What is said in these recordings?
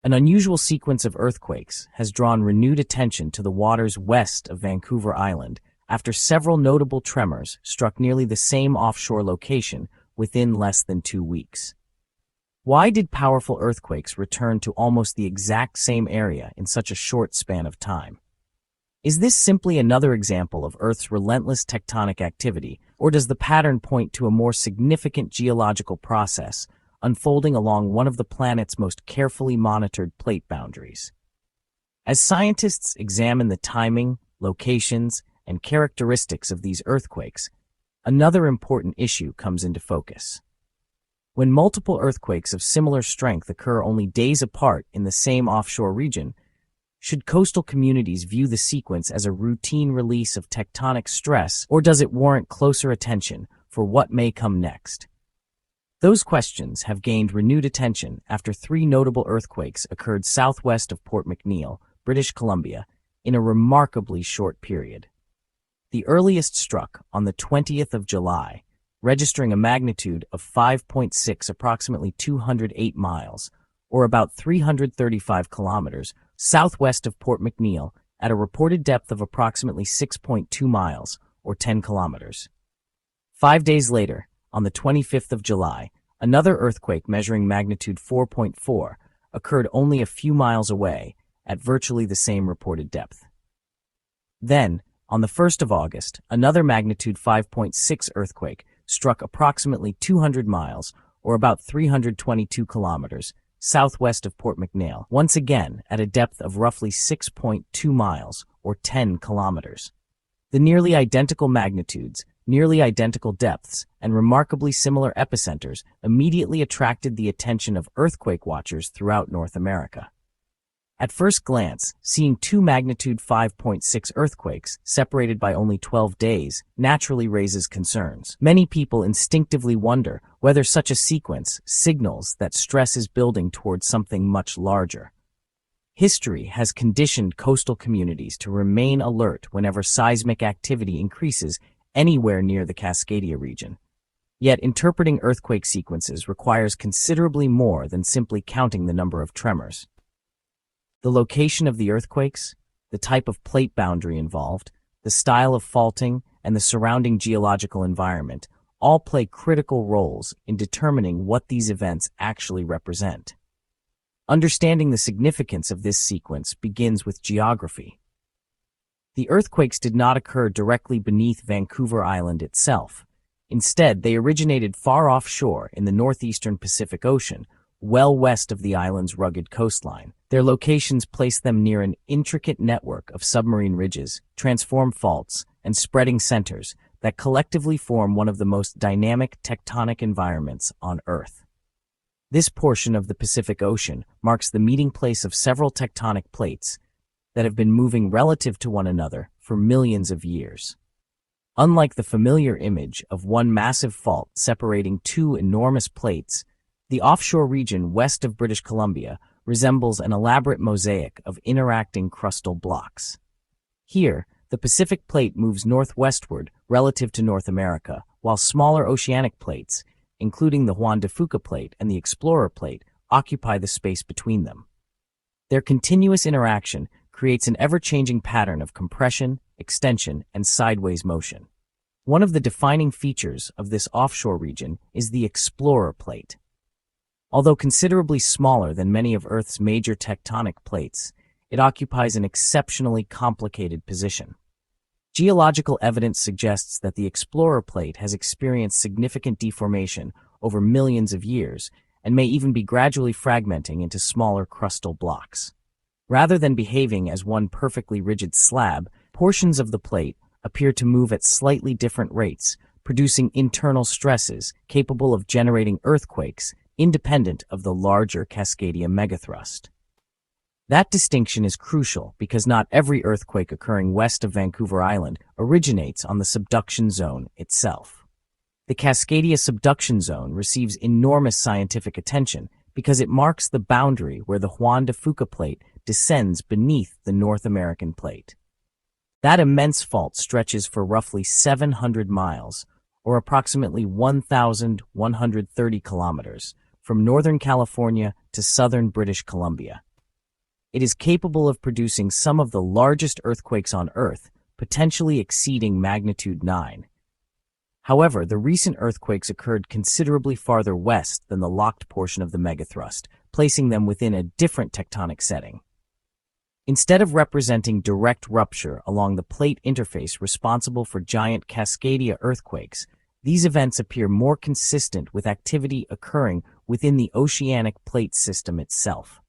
An unusual sequence of earthquakes has drawn renewed attention to the waters west of Vancouver Island after several notable tremors struck nearly the same offshore location within less than 2 weeks. Why did powerful earthquakes return to almost the exact same area in such a short span of time? Is this simply another example of Earth's relentless tectonic activity, or does the pattern point to a more significant geological process unfolding along one of the planet's most carefully monitored plate boundaries? As scientists examine the timing, locations, and characteristics of these earthquakes, another important issue comes into focus. When multiple earthquakes of similar strength occur only days apart in the same offshore region, should coastal communities view the sequence as a routine release of tectonic stress, or does it warrant closer attention for what may come next? Those questions have gained renewed attention after 3 notable earthquakes occurred southwest of Port McNeill, British Columbia, in a remarkably short period. The earliest struck on the 20th of July, registering a magnitude of 5.6, approximately 208 miles, or about 335 kilometers, southwest of Port McNeill at a reported depth of approximately 6.2 miles, or 10 kilometers. 5 days later, on the 25th of July, another earthquake measuring magnitude 4.4 occurred only a few miles away at virtually the same reported depth. Then, on the 1st of August, another magnitude 5.6 earthquake struck approximately 200 miles, or about 322 kilometers, southwest of Port McNeill, once again at a depth of roughly 6.2 miles, or 10 kilometers. The nearly identical magnitudes, nearly identical depths, and remarkably similar epicenters immediately attracted the attention of earthquake watchers throughout North America. At first glance, seeing 2 magnitude 5.6 earthquakes separated by only 12 days naturally raises concerns. Many people instinctively wonder whether such a sequence signals that stress is building towards something much larger. History has conditioned coastal communities to remain alert whenever seismic activity increases anywhere near the Cascadia region. Yet interpreting earthquake sequences requires considerably more than simply counting the number of tremors. The location of the earthquakes, the type of plate boundary involved, the style of faulting, and the surrounding geological environment all play critical roles in determining what these events actually represent. Understanding the significance of this sequence begins with geography. The earthquakes did not occur directly beneath Vancouver Island itself. Instead, they originated far offshore in the northeastern Pacific Ocean, well west of the island's rugged coastline. Their locations place them near an intricate network of submarine ridges, transform faults, and spreading centers that collectively form one of the most dynamic tectonic environments on Earth. This portion of the Pacific Ocean marks the meeting place of several tectonic plates that have been moving relative to one another for millions of years. Unlike the familiar image of one massive fault separating 2 enormous plates, the offshore region west of British Columbia resembles an elaborate mosaic of interacting crustal blocks. Here, the Pacific Plate moves northwestward relative to North America, while smaller oceanic plates, including the Juan de Fuca Plate and the Explorer Plate, occupy the space between them. Their continuous interaction creates an ever-changing pattern of compression, extension, and sideways motion. One of the defining features of this offshore region is the Explorer Plate. Although considerably smaller than many of Earth's major tectonic plates, it occupies an exceptionally complicated position. Geological evidence suggests that the Explorer Plate has experienced significant deformation over millions of years and may even be gradually fragmenting into smaller crustal blocks. Rather than behaving as one perfectly rigid slab, portions of the plate appear to move at slightly different rates, producing internal stresses capable of generating earthquakes independent of the larger Cascadia megathrust. That distinction is crucial because not every earthquake occurring west of Vancouver Island originates on the subduction zone itself. The Cascadia subduction zone receives enormous scientific attention because it marks the boundary where the Juan de Fuca Plate descends beneath the North American Plate. That immense fault stretches for roughly 700 miles, or approximately 1,130 kilometers, from northern California to southern British Columbia. it is capable of producing some of the largest earthquakes on Earth, potentially exceeding magnitude 9. However, the recent earthquakes occurred considerably farther west than the locked portion of the megathrust, placing them within a different tectonic setting. Instead of representing direct rupture along the plate interface responsible for giant Cascadia earthquakes, these events appear more consistent with activity occurring within the oceanic plate system itself.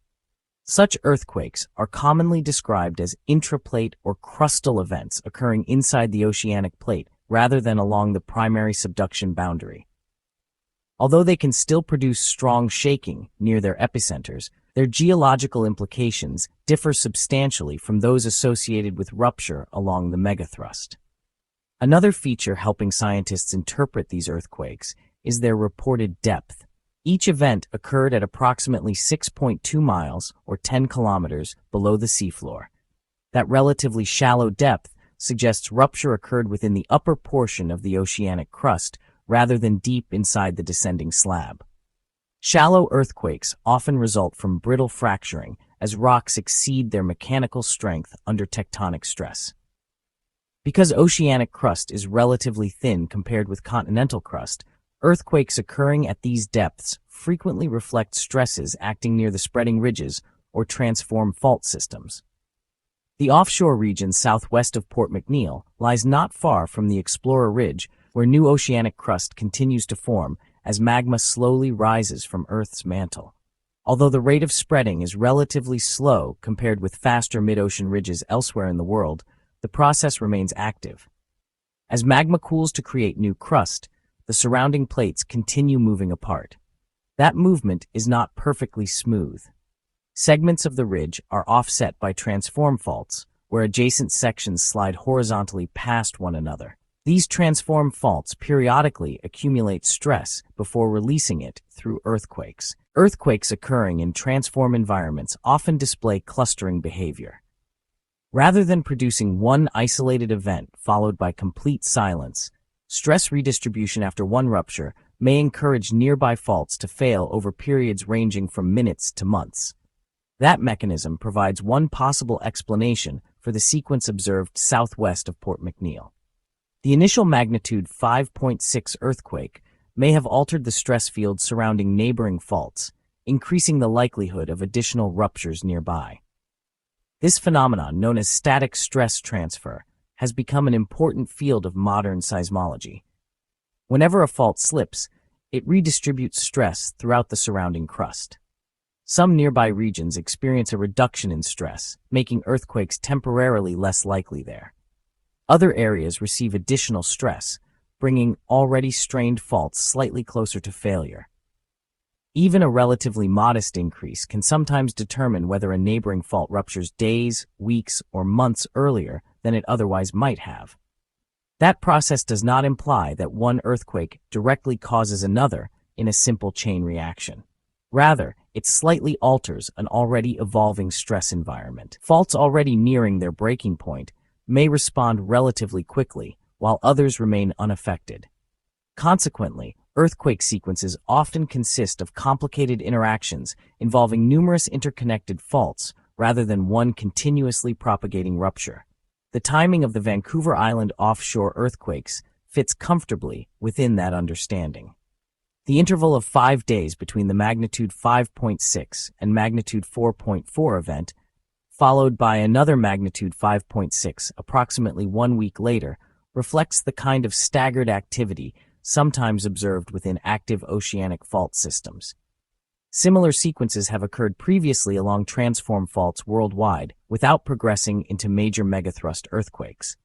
Such earthquakes are commonly described as intraplate or crustal events occurring inside the oceanic plate rather than along the primary subduction boundary. Although they can still produce strong shaking near their epicenters, their geological implications differ substantially from those associated with rupture along the megathrust. Another feature helping scientists interpret these earthquakes is their reported depth. Each event occurred at approximately 6.2 miles or 10 kilometers below the seafloor. That relatively shallow depth suggests rupture occurred within the upper portion of the oceanic crust rather than deep inside the descending slab. Shallow earthquakes often result from brittle fracturing as rocks exceed their mechanical strength under tectonic stress. Because oceanic crust is relatively thin compared with continental crust, earthquakes occurring at these depths frequently reflect stresses acting near the spreading ridges or transform fault systems. The offshore region southwest of Port McNeill lies not far from the Explorer Ridge, where new oceanic crust continues to form as magma slowly rises from Earth's mantle. Although the rate of spreading is relatively slow compared with faster mid-ocean ridges elsewhere in the world, the process remains active. As magma cools to create new crust, the surrounding plates continue moving apart. That movement is not perfectly smooth. Segments of the ridge are offset by transform faults, where adjacent sections slide horizontally past one another. These transform faults periodically accumulate stress before releasing it through earthquakes. Earthquakes occurring in transform environments often display clustering behavior. Rather than producing one isolated event followed by complete silence, stress redistribution after one rupture may encourage nearby faults to fail over periods ranging from minutes to months. That mechanism provides one possible explanation for the sequence observed southwest of Port McNeill. The initial magnitude 5.6 earthquake may have altered the stress field surrounding neighboring faults, increasing the likelihood of additional ruptures nearby. This phenomenon, known as static stress transfer, has become an important field of modern seismology. Whenever a fault slips, it redistributes stress throughout the surrounding crust. Some nearby regions experience a reduction in stress, making earthquakes temporarily less likely there. Other areas receive additional stress, bringing already strained faults slightly closer to failure. Even a relatively modest increase can sometimes determine whether a neighboring fault ruptures days, weeks, or months earlier than it otherwise might have. That process does not imply that one earthquake directly causes another in a simple chain reaction. Rather, it slightly alters an already evolving stress environment. Faults already nearing their breaking point may respond relatively quickly, while others remain unaffected. Consequently, earthquake sequences often consist of complicated interactions involving numerous interconnected faults rather than one continuously propagating rupture. The timing of the Vancouver Island offshore earthquakes fits comfortably within that understanding. The interval of 5 days between the magnitude 5.6 and magnitude 4.4 event, followed by another magnitude 5.6 approximately 1 week later, reflects the kind of staggered activity sometimes observed within active oceanic fault systems. Similar sequences have occurred previously along transform faults worldwide without progressing into major megathrust earthquakes.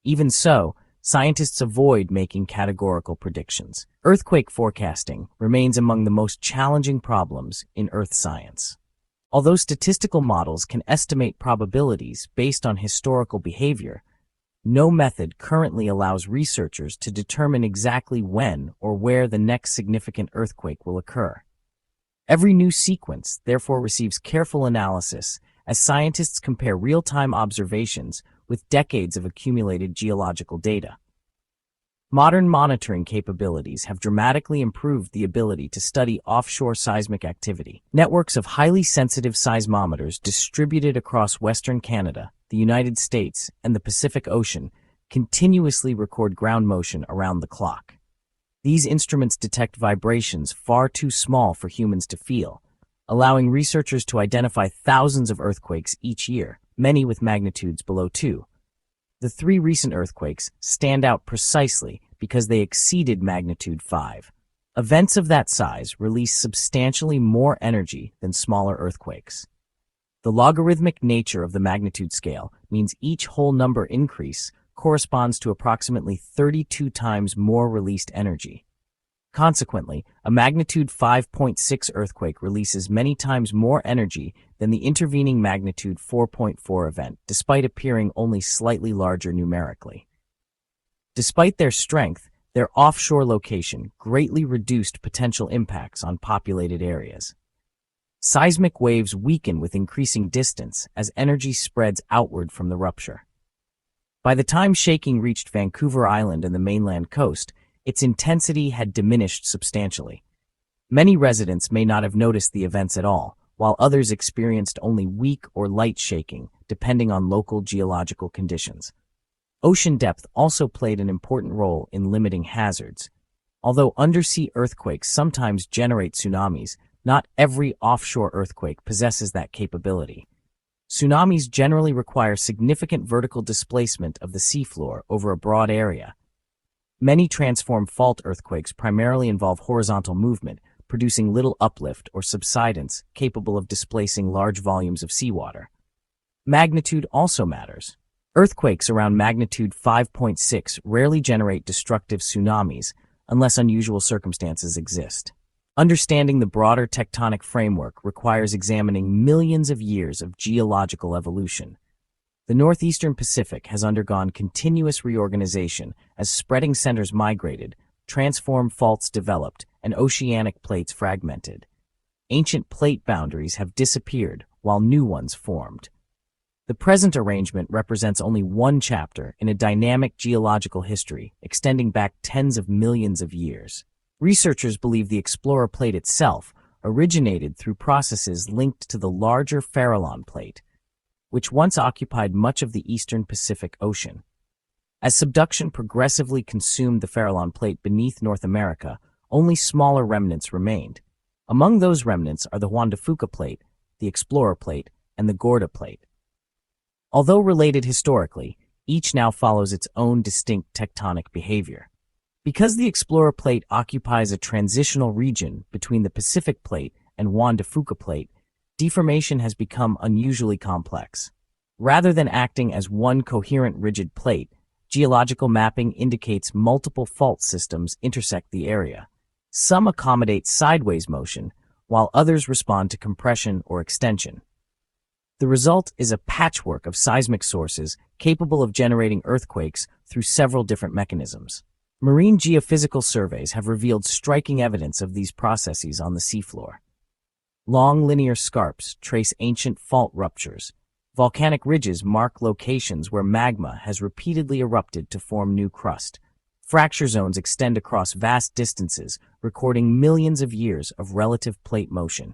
Even so, scientists avoid making categorical predictions. Earthquake forecasting remains among the most challenging problems in earth science. Although statistical models can estimate probabilities based on historical behavior, no method currently allows researchers to determine exactly when or where the next significant earthquake will occur. Every new sequence, therefore, receives careful analysis as scientists compare real-time observations with decades of accumulated geological data. Modern monitoring capabilities have dramatically improved the ability to study offshore seismic activity. Networks of highly sensitive seismometers distributed across Western Canada, the United States, and the Pacific Ocean continuously record ground motion around the clock. These instruments detect vibrations far too small for humans to feel, allowing researchers to identify thousands of earthquakes each year, many with magnitudes below 2. The 3 recent earthquakes stand out precisely because they exceeded magnitude 5. Events of that size release substantially more energy than smaller earthquakes. The logarithmic nature of the magnitude scale means each whole number increase corresponds to approximately 32 times more released energy. Consequently, a magnitude 5.6 earthquake releases many times more energy than the intervening magnitude 4.4 event, despite appearing only slightly larger numerically. Despite their strength, their offshore location greatly reduced potential impacts on populated areas. Seismic waves weaken with increasing distance as energy spreads outward from the rupture. By the time shaking reached Vancouver Island and the mainland coast, its intensity had diminished substantially. Many residents may not have noticed the events at all, while others experienced only weak or light shaking, depending on local geological conditions. Ocean depth also played an important role in limiting hazards. Although undersea earthquakes sometimes generate tsunamis, not every offshore earthquake possesses that capability. Tsunamis generally require significant vertical displacement of the seafloor over a broad area. Many transform fault earthquakes primarily involve horizontal movement, producing little uplift or subsidence capable of displacing large volumes of seawater. Magnitude also matters. Earthquakes around magnitude 5.6 rarely generate destructive tsunamis unless unusual circumstances exist. Understanding the broader tectonic framework requires examining millions of years of geological evolution. The northeastern Pacific has undergone continuous reorganization as spreading centers migrated, transform faults developed, and oceanic plates fragmented. Ancient plate boundaries have disappeared while new ones formed. The present arrangement represents only one chapter in a dynamic geological history extending back tens of millions of years. Researchers believe the Explorer Plate itself originated through processes linked to the larger Farallon Plate, which once occupied much of the eastern Pacific Ocean. As subduction progressively consumed the Farallon Plate beneath North America, only smaller remnants remained. Among those remnants are the Juan de Fuca Plate, the Explorer Plate, and the Gorda Plate. Although related historically, each now follows its own distinct tectonic behavior. Because the Explorer Plate occupies a transitional region between the Pacific Plate and Juan de Fuca Plate, deformation has become unusually complex. Rather than acting as one coherent rigid plate, geological mapping indicates multiple fault systems intersect the area. Some accommodate sideways motion, while others respond to compression or extension. The result is a patchwork of seismic sources capable of generating earthquakes through several different mechanisms. Marine geophysical surveys have revealed striking evidence of these processes on the seafloor. Long linear scarps trace ancient fault ruptures. Volcanic ridges mark locations where magma has repeatedly erupted to form new crust. Fracture zones extend across vast distances, recording millions of years of relative plate motion.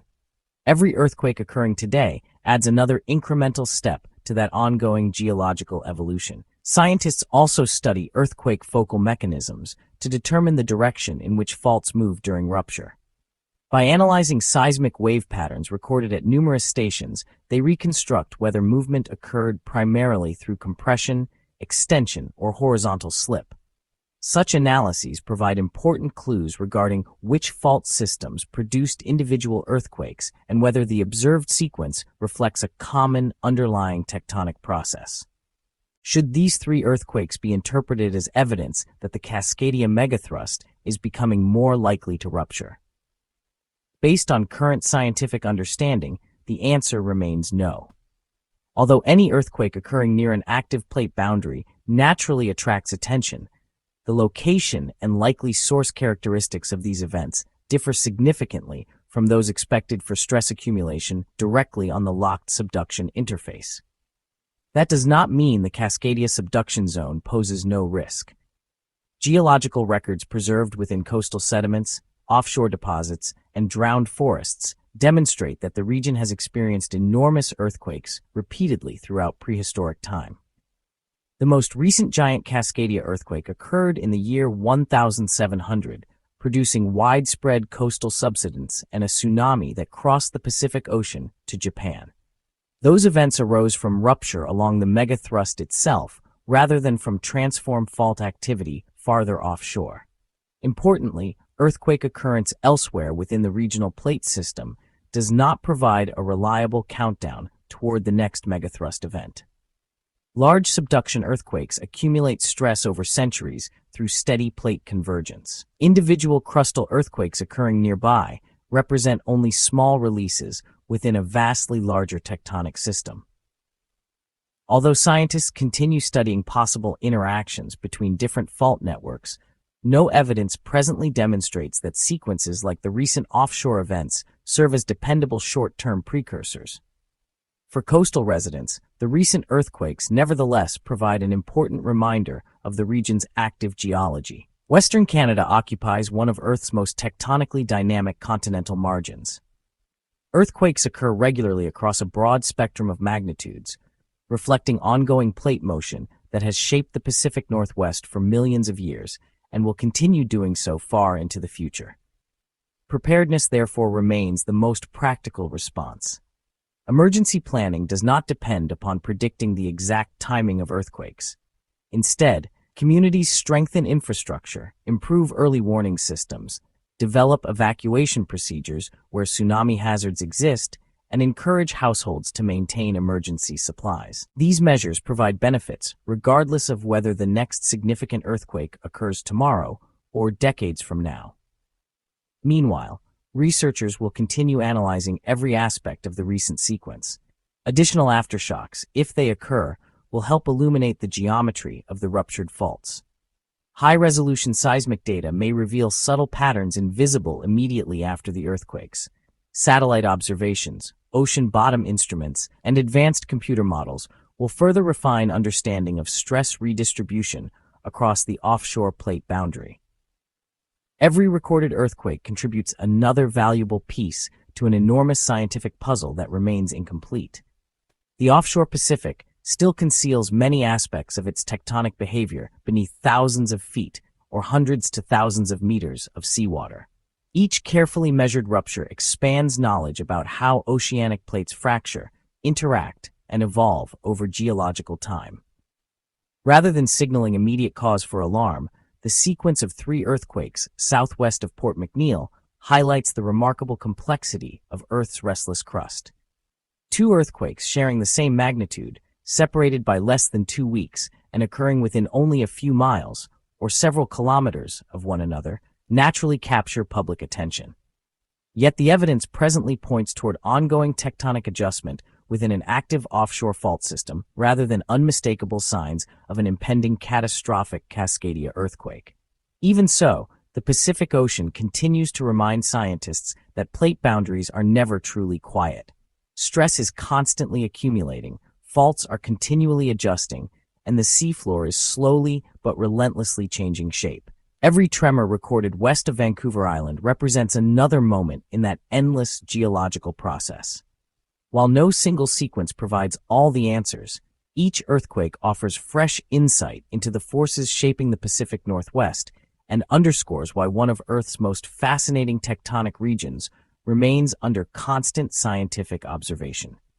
Every earthquake occurring today adds another incremental step to that ongoing geological evolution. Scientists also study earthquake focal mechanisms to determine the direction in which faults move during rupture. By analyzing seismic wave patterns recorded at numerous stations, they reconstruct whether movement occurred primarily through compression, extension, or horizontal slip. Such analyses provide important clues regarding which fault systems produced individual earthquakes and whether the observed sequence reflects a common underlying tectonic process. Should these 3 earthquakes be interpreted as evidence that the Cascadia megathrust is becoming more likely to rupture? Based on current scientific understanding, the answer remains no. Although any earthquake occurring near an active plate boundary naturally attracts attention, the location and likely source characteristics of these events differ significantly from those expected for stress accumulation directly on the locked subduction interface. That does not mean the Cascadia subduction zone poses no risk. Geological records preserved within coastal sediments, offshore deposits, and drowned forests demonstrate that the region has experienced enormous earthquakes repeatedly throughout prehistoric time. The most recent giant Cascadia earthquake occurred in the year 1700, producing widespread coastal subsidence and a tsunami that crossed the Pacific Ocean to Japan. Those events arose from rupture along the megathrust itself rather than from transform fault activity farther offshore. Importantly, earthquake occurrence elsewhere within the regional plate system does not provide a reliable countdown toward the next megathrust event. Large subduction earthquakes accumulate stress over centuries through steady plate convergence. Individual crustal earthquakes occurring nearby represent only small releases within a vastly larger tectonic system. Although scientists continue studying possible interactions between different fault networks, no evidence presently demonstrates that sequences like the recent offshore events serve as dependable short-term precursors. For coastal residents, the recent earthquakes nevertheless provide an important reminder of the region's active geology. Western Canada occupies one of Earth's most tectonically dynamic continental margins. Earthquakes occur regularly across a broad spectrum of magnitudes, reflecting ongoing plate motion that has shaped the Pacific Northwest for millions of years and will continue doing so far into the future. Preparedness, therefore, remains the most practical response. Emergency planning does not depend upon predicting the exact timing of earthquakes. Instead, communities strengthen infrastructure, improve early warning systems, develop evacuation procedures where tsunami hazards exist, and encourage households to maintain emergency supplies. These measures provide benefits regardless of whether the next significant earthquake occurs tomorrow or decades from now. Meanwhile, researchers will continue analyzing every aspect of the recent sequence. Additional aftershocks, if they occur, will help illuminate the geometry of the ruptured faults. High-resolution seismic data may reveal subtle patterns invisible immediately after the earthquakes. Satellite observations, ocean bottom instruments, and advanced computer models will further refine understanding of stress redistribution across the offshore plate boundary. Every recorded earthquake contributes another valuable piece to an enormous scientific puzzle that remains incomplete. The offshore Pacific still conceals many aspects of its tectonic behavior beneath thousands of feet or hundreds to thousands of meters of seawater. Each carefully measured rupture expands knowledge about how oceanic plates fracture, interact, and evolve over geological time. Rather than signaling immediate cause for alarm, the sequence of 3 earthquakes southwest of Port McNeill highlights the remarkable complexity of Earth's restless crust. 2 earthquakes sharing the same magnitude, separated by less than 2 weeks and occurring within only a few miles or several kilometers of one another, naturally capture public attention. Yet the evidence presently points toward ongoing tectonic adjustment within an active offshore fault system rather than unmistakable signs of an impending catastrophic Cascadia earthquake. Even so, the Pacific Ocean continues to remind scientists that plate boundaries are never truly quiet. Stress is constantly accumulating, faults are continually adjusting, and the seafloor is slowly but relentlessly changing shape. Every tremor recorded west of Vancouver Island represents another moment in that endless geological process. While no single sequence provides all the answers, each earthquake offers fresh insight into the forces shaping the Pacific Northwest and underscores why one of Earth's most fascinating tectonic regions remains under constant scientific observation.